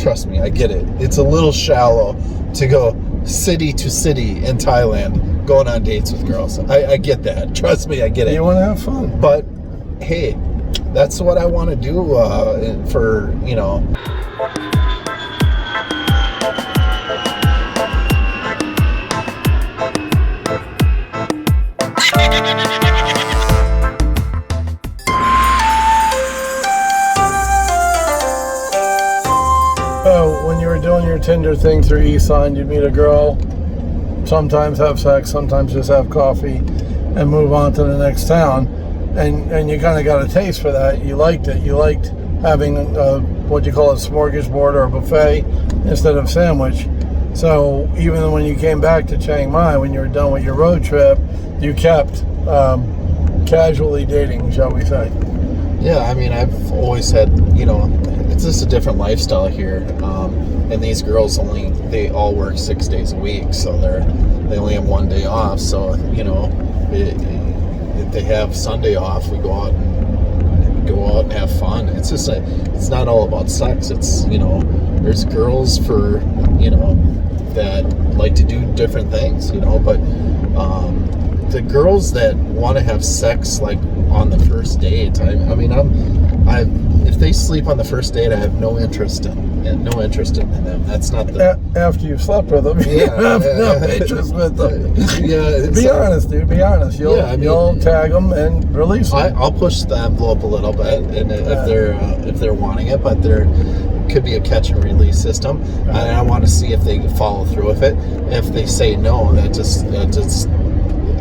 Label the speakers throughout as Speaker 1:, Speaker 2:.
Speaker 1: trust me, I get it. It's a little shallow to go city to city in Thailand going on dates with girls. I get that. Trust me, I get it.
Speaker 2: You want to have fun.
Speaker 1: But, hey, that's what I want to do for, you know...
Speaker 2: So when you were doing your Tinder thing through e-sign, you'd meet a girl, sometimes have sex, sometimes just have coffee, and move on to the next town. And you kind of got a taste for that. You liked it. You liked having what you call a smorgasbord or a buffet instead of sandwich. So even when you came back to Chiang Mai, when you were done with your road trip, you kept casually dating, shall we say.
Speaker 1: Yeah, I mean, I've always had, you know, it's just a different lifestyle here. And these girls they all work 6 days a week, so they only have 1 day off. So, you know, if they have Sunday off, we go out and have fun. It's just it's not all about sex. It's, you know, there's girls for, you know, that like to do different things, you know, but the girls that want to have sex like on the first date, I mean, if they sleep on the first date, I have no interest in them. That's not the...
Speaker 2: After you've slept with them, you have no interest with them.
Speaker 1: Yeah,
Speaker 2: be honest, dude. Be honest. You'll tag them and release them.
Speaker 1: I'll push the envelope a little bit, and if they're wanting it, but there could be a catch and release system, and I want to see if they follow through with it. If they say no, that just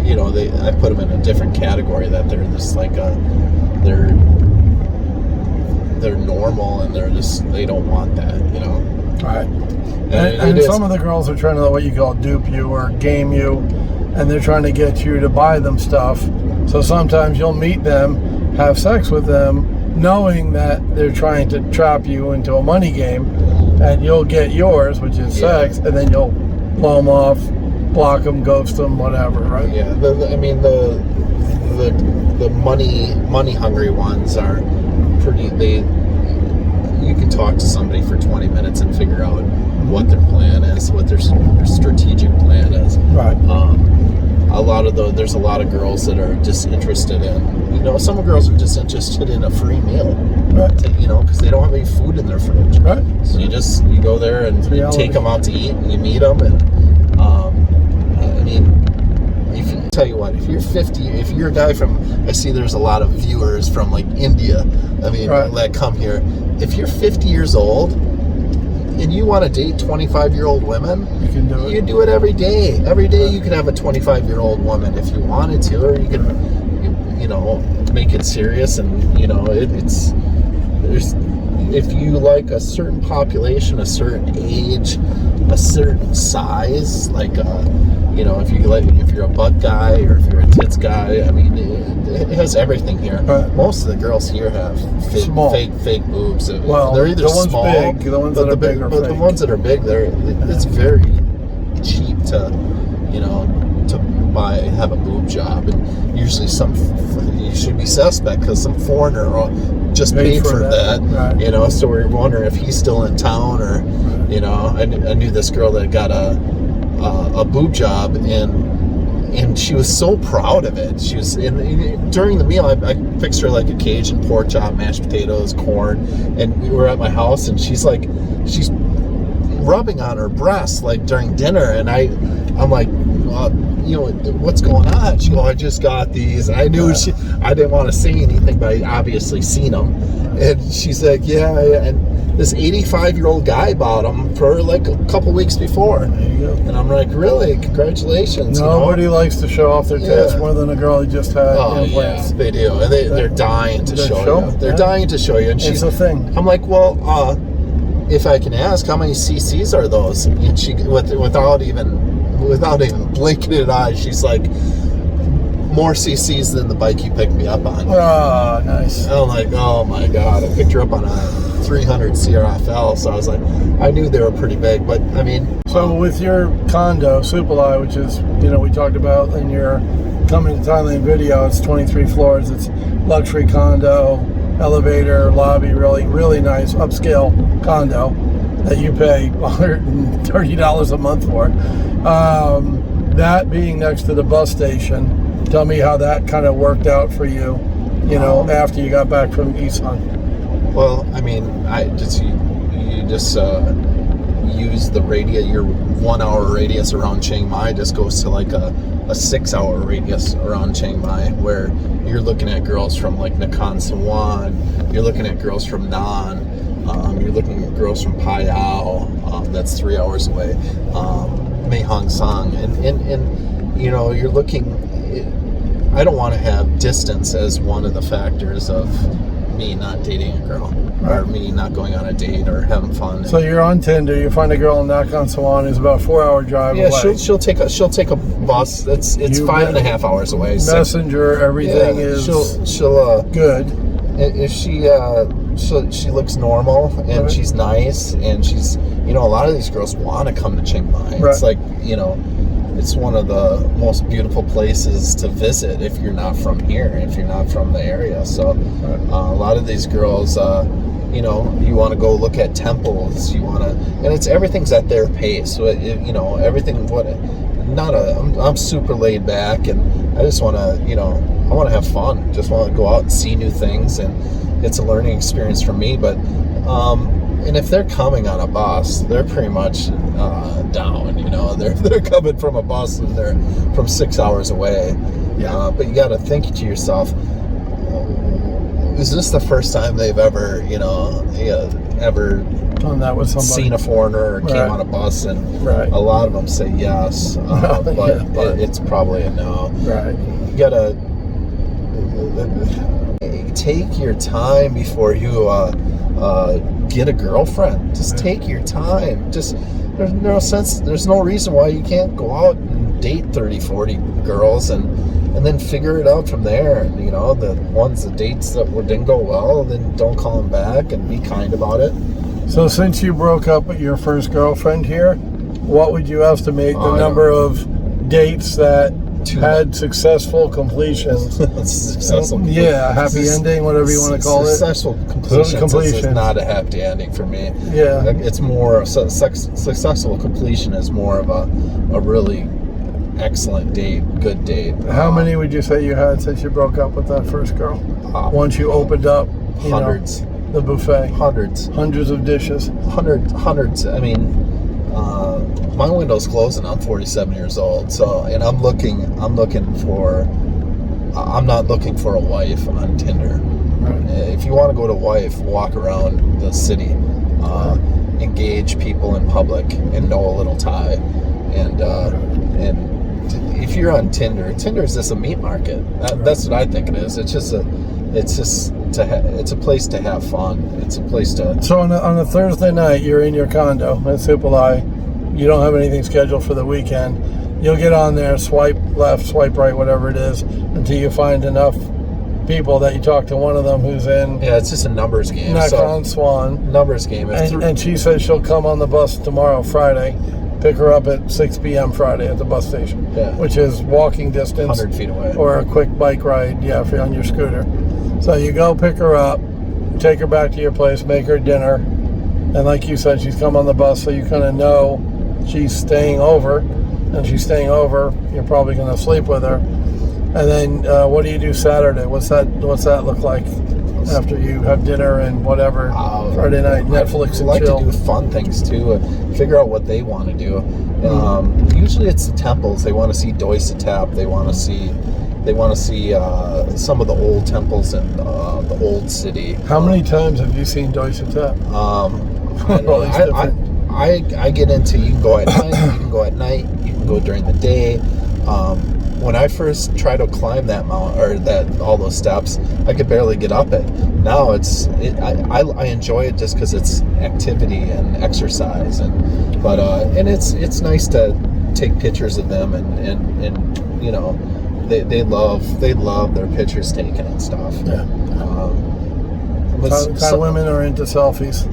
Speaker 1: you know, I put them in a different category, that they're just like they're normal, and they don't want that, you know.
Speaker 2: Right. And some of the girls are trying to, what you call, dupe you or game you, and they're trying to get you to buy them stuff. So sometimes you'll meet them, have sex with them, knowing that they're trying to trap you into a money game, and you'll get yours, which is sex, and then you'll blow them off, block them, ghost them, whatever, right?
Speaker 1: Yeah, I mean, the money hungry ones are pretty. You can talk to somebody for 20 minutes and figure out what their plan is, what their strategic plan is.
Speaker 2: Right.
Speaker 1: There's a lot of girls that are just interested in, you know, some girls are just interested in a free meal, right? You know, because they don't have any food in their fridge. Right. So you go there and you take them out to eat, and you meet them, and I mean, tell you what, if you're 50, if you're a guy from, I see there's a lot of viewers from like India, I mean, that come here. If you're 50 years old and you want to date 25-year-old women,
Speaker 2: you can do it.
Speaker 1: You do it every day. Every day you can have a 25-year-old woman if you wanted to, or you can, you know, make it serious, and you know, if you like a certain population, a certain age, a certain size, like you know, if you're a butt guy or if you're a tits guy, I mean, it has everything here. Most of the girls here have fake boobs.
Speaker 2: Well,
Speaker 1: they're either
Speaker 2: the ones
Speaker 1: small,
Speaker 2: big, the ones that are big are fake.
Speaker 1: The ones that are big, it's very cheap to, you know, to have a boob job, and usually you should be suspect because some foreigner just paid for that. Right. You know, so we're wondering if he's still in town, or you know, I knew this girl that got a boob job, and she was so proud of it. She was during the meal, I fixed her like a Cajun pork chop, mashed potatoes, corn, and we were at my house, and she's rubbing on her breast like during dinner, and I'm like, you know, what's going on? She goes, I just got these. I knew I didn't want to say anything, but I obviously seen them. And she's like, yeah, and this 85-year-old guy bought them for like a couple weeks before. There you go. And I'm like, really? Congratulations.
Speaker 2: Nobody likes to show off their tits more than a girl who just had implants.
Speaker 1: Yeah, they do. And they're dying to show you. They're dying to show you. And
Speaker 2: it's a thing.
Speaker 1: I'm like, well, if I can ask, how many cc's are those? And she, without even blinking an eye, she's like, more cc's than the bike you picked me up on.
Speaker 2: Oh, nice.
Speaker 1: And I'm like, oh my god, I picked her up on a 300 CRFL, so I was like, I knew they were pretty big, but I mean.
Speaker 2: So with your condo, Supalai, which is, you know, we talked about in your Coming to Thailand video, it's 23 floors, it's luxury condo, elevator, lobby, really, really nice, upscale condo. that you pay $130 a month for. That being next to the bus station, tell me how that kind of worked out for you, after you got back from Isan.
Speaker 1: Well, I mean, you just use the radius, your 1 hour radius around Chiang Mai just goes to like a 6 hour radius around Chiang Mai, where you're looking at girls from like Nakhon Sawan, you're looking at girls from Nan, you're looking at girls from Pai Ao, that's 3 hours away, Mae Hong Son, and you're looking. I don't want to have distance as one of the factors of me not dating a girl, or me not going on a date or having fun.
Speaker 2: So you're on Tinder, you find a girl in Nakhon Sawan who's about a 4 hour drive away.
Speaker 1: Yeah, she'll take a bus. It's 5.5 hours away.
Speaker 2: Messenger, everything is
Speaker 1: she'll
Speaker 2: good.
Speaker 1: If she looks normal and she's nice and she's a lot of these girls want to come to Chiang Mai.
Speaker 2: Right.
Speaker 1: It's like it's one of the most beautiful places to visit if you're not from here, if you're not from the area. So a lot of these girls, you want to go look at temples, and it's everything's at their pace. So everything. I'm super laid back, and I just want to, I want to have fun. Just want to go out and see new things, and it's a learning experience for me. But and if they're coming on a bus, they're pretty much down. They're coming from a bus and they're from 6 hours away. Yeah. But you got to think to yourself, is this the first time they've ever, ever
Speaker 2: done that with somebody,
Speaker 1: seen a foreigner or came on a bus? And a lot of them say yes, but it's probably a no. Right. You got to take your time before you get a girlfriend. Just take your time. There's no sense, there's no reason why you can't go out and date 30, 40 girls and then figure it out from there. The dates that didn't go well, then don't call them back and be kind about it.
Speaker 2: So since you broke up with your first girlfriend here, what would you estimate the number of dates that had successful completions? Happy ending, whatever you want to call it.
Speaker 1: Successful completion is not a happy ending for me. Yeah, it's more successful completion is more of a really excellent date, good date.
Speaker 2: How many would you say you had since you broke up with that first girl? Once you opened up,
Speaker 1: hundreds,
Speaker 2: the buffet,
Speaker 1: hundreds of dishes, hundreds. I mean. My window's closing. I'm 47 years old, so I'm not looking for a wife on Tinder. Right. If you want to go to wife, walk around the city, engage people in public, and know a little Thai, and if you're on Tinder is just a meat market. That's what I think it is. It's a place to have fun. It's a place to.
Speaker 2: So on a Thursday night, you're in your condo at Supalai. You don't have anything scheduled for the weekend. You'll get on there, swipe left, swipe right, whatever it is, until you find enough people that you talk to one of them who's in.
Speaker 1: Yeah, it's just a numbers game.
Speaker 2: Nakhon Sawan.
Speaker 1: Numbers game.
Speaker 2: And she says she'll come on the bus tomorrow, Friday. Pick her up at 6 p.m. Friday at the bus station, which is walking distance.
Speaker 1: 100 feet away.
Speaker 2: Or a quick bike ride, if you're on your scooter. So you go pick her up, take her back to your place, make her dinner. And like you said, she's come on the bus, so you kind of know she's staying over. And she's staying over, you're probably going to sleep with her. And then what do you do Saturday? What's that look like after you have dinner and whatever Friday night, Netflix and chill?
Speaker 1: I like to do fun things too, figure out what they want to do. Usually it's the temples. They want to see Doi Satap. They want to see some of the old temples in the old city.
Speaker 2: How many times have you seen Doi Satap?
Speaker 1: I get into, you can go at night, you can go during the day. When I first tried to climb that mountain or all those steps, I could barely get up it. Now I enjoy it just because it's activity and exercise, and it's nice to take pictures of them and they love their pictures taken and stuff. Yeah.
Speaker 2: Thai women are into selfies.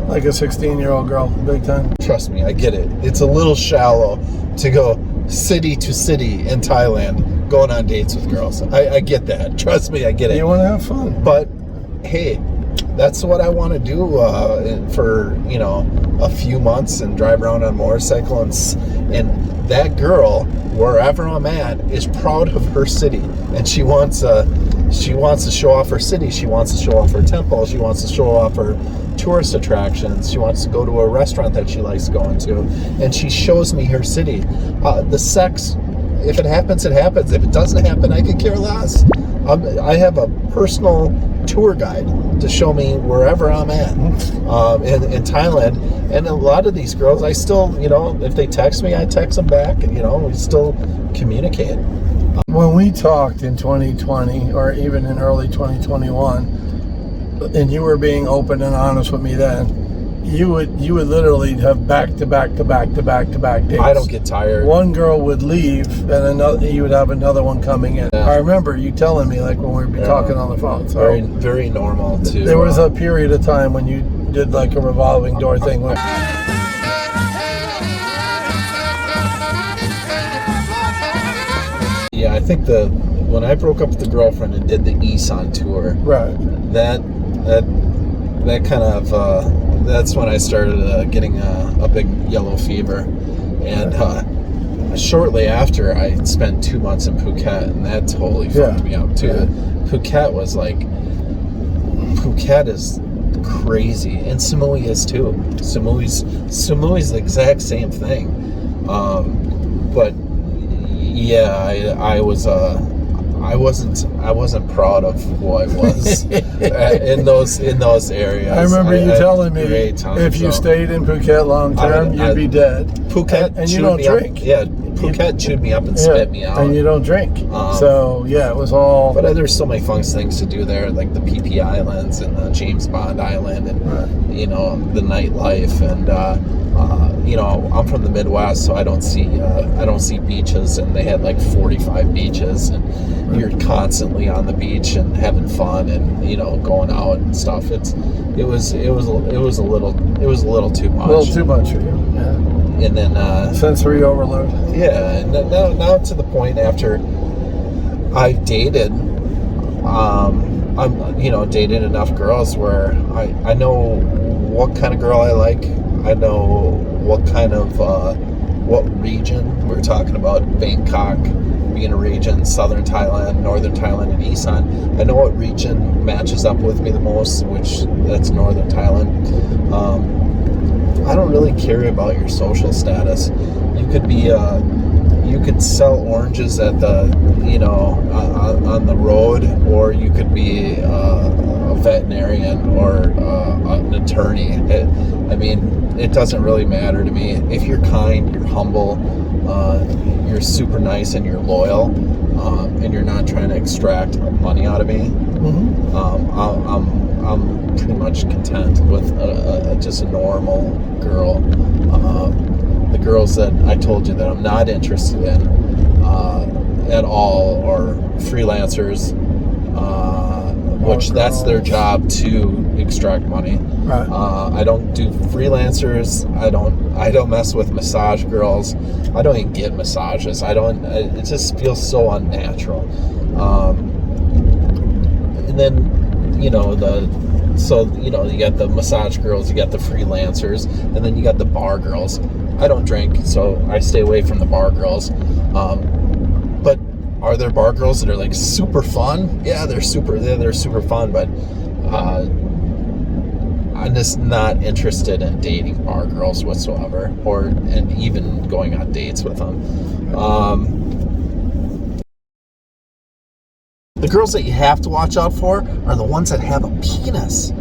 Speaker 2: Like a 16-year-old girl, big time.
Speaker 1: Trust me, I get it. It's a little shallow to go city to city in Thailand going on dates with girls. I get that. Trust me, I get it.
Speaker 2: You want to have fun.
Speaker 1: But, hey, That's what I want to do for, you know, a few months and drive around on a motorcycle. And that girl, wherever I'm at, is proud of her city. And she wants to show off her city. She wants to show off her temple. She wants to show off her tourist attractions. She wants to go to a restaurant that she likes going to. And she shows me her city. The sex, if it happens, it happens. If it doesn't happen, I could care less. I have a personal tour guide to show me wherever I'm at in Thailand. And a lot of these girls, I still, you know, if they text me, I text them back, and, you know, we still communicate.
Speaker 2: When we talked in 2020 or even in early 2021, and you were being open and honest with me then, you would literally have back to back dates.
Speaker 1: I don't get tired.
Speaker 2: One girl would leave, and you would have another one coming in.
Speaker 1: Yeah.
Speaker 2: I remember you telling me, like, when we'd be talking on the phone. So
Speaker 1: very, very normal too.
Speaker 2: There was a period of time when you did like a revolving door thing.
Speaker 1: Yeah, I think when I broke up with the girlfriend and did the Isan tour,
Speaker 2: right?
Speaker 1: That kind of that's when I started getting a big yellow fever, and shortly after I spent 2 months in Phuket, and that totally fucked me up too. Yeah. Phuket is crazy, and Samui is too. Samui's the exact same thing, but yeah, I wasn't proud of who I was in those areas.
Speaker 2: I remember you telling me if you stayed in Phuket long term, you'd be dead.
Speaker 1: Phuket
Speaker 2: and you don't drink.
Speaker 1: Phuket chewed me up and spit me out.
Speaker 2: And you don't drink. So yeah, it was all.
Speaker 1: But there's so many fun things to do there, like the PP Islands and the James Bond Island, and you know, the nightlife, and you know, I'm from the Midwest, so I don't see beaches, and they had like 45 beaches, and you're constantly on the beach and having fun, and, you know, going out and stuff. It was a little too much.
Speaker 2: A little too much for you. Yeah.
Speaker 1: And then
Speaker 2: sensory overload.
Speaker 1: Yeah, and then now to the point after I've dated, dated enough girls where I know what kind of girl I like. I know what kind of what region we're talking about. Bangkok being a region, southern Thailand, northern Thailand, and Isan. I know what region matches up with me the most, which that's northern Thailand. I don't really care about your social status. You could be you could sell oranges at the, you know, on the road, or you could be a veterinarian or an attorney. It doesn't really matter to me. If you're kind, you're humble, you're super nice, and you're loyal, and you're not trying to extract money out of me, I'm pretty much content with just a normal girl. The girls that I told you that I'm not interested in at all are freelancers, which that's their job to extract money. Right. I don't do freelancers. I don't mess with massage girls. I don't even get massages. It just feels so unnatural. And then, you know, you got the massage girls, you got the freelancers, and then you got the bar girls. I don't drink, so I stay away from the bar girls. But are there bar girls that are like super fun? Yeah, they're super fun, but I'm just not interested in dating bar girls whatsoever, and even going on dates with them. The girls that you have to watch out for are the ones that have a penis.